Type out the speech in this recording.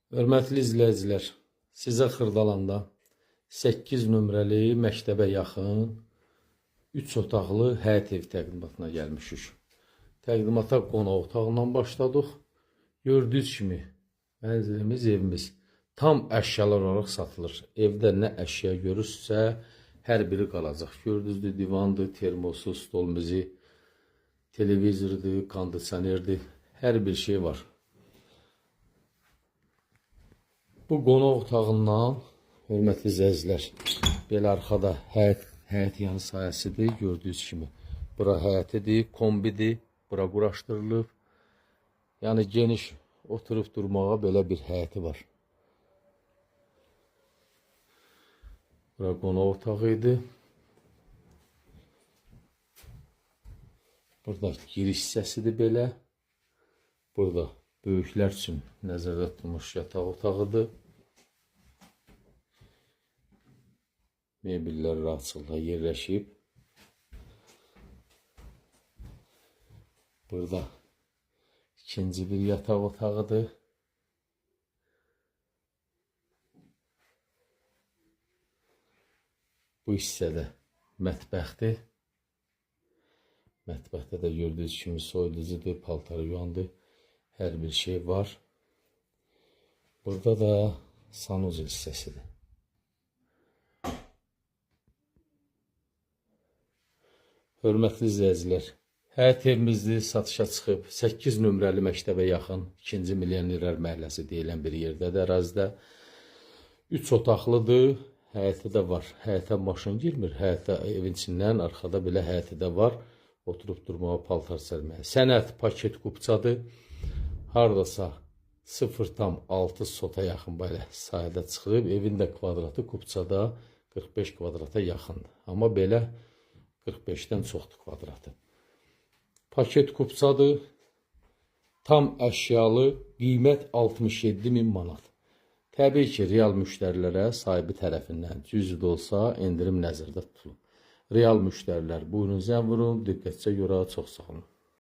Hörmətli izləyicilər, sizə Xırdalanda 8 nömrəli məktəbə yaxın 3 otaqlı həyət ev təqdimatına gəlmişik. Təqdimata qonaq otağından başladıq. Gördüyünüz kimi mənzilimiz, evimiz tam əşyalar olaraq satılır. Evdə nə əşya görürsə, hər biri qalacaq. Gördüyünüz divandır, termosu, stol mizi, televizordur, kondisionerdir, hər bir şey var. Bu qonaq otağından, hörmətli izləyicilər, belə arxada həyət yanı sahəsidir, gördüyünüz kimi. Bura həyətidir, kombidir, bura quraşdırılıb. Yəni geniş oturub durmağa belə bir həyəti var. Bura qonaq otağı idi. Burada giriş hissəsidir belə. Burada böyüklər üçün nəzərdə tutulmuş yataq otağıdır. Mebellər rahatçılıqla yerləşib. Burada ikinci bir yataq otağıdır. Bu hissədə mətbəxdir. Mətbəxdə də gördüyünüz kimi soyuducudur, paltarı yuyandır. Hər bir şey var. Burada da sanuzel hissəsidir. Hörmətli izləyicilər, həyət evimizdir, satışa çıxıb. 8 nömrəli məktəbə yaxın 2-ci Milyonerlər məhəlləsi deyilən bir yerdədir, ərazidə. 3 otaqlıdır, həyəti də var. Həyətə maşın girmir, həyətə evin içindən, arxada belə həyəti də var. Oturub durmağa, paltar sərməyə. Sənət paket kupçadır. Haradasa 0,6 sota yaxın belə sahədə çıxıb. Evin də kvadratı kupçada 45 kvadrata yaxındır. Amma belə 45-dən çoxdur kvadratı. Paket kupçadır. Tam əşyalı, qiymət 67.000 manat. Təbii ki, real müştərilərə sahibi tərəfindən cüzi də olsa endirim nəzərdə tutulub. Real müştərilər buyurun zəng vurun, diqqətcə görə, çox sağ olun.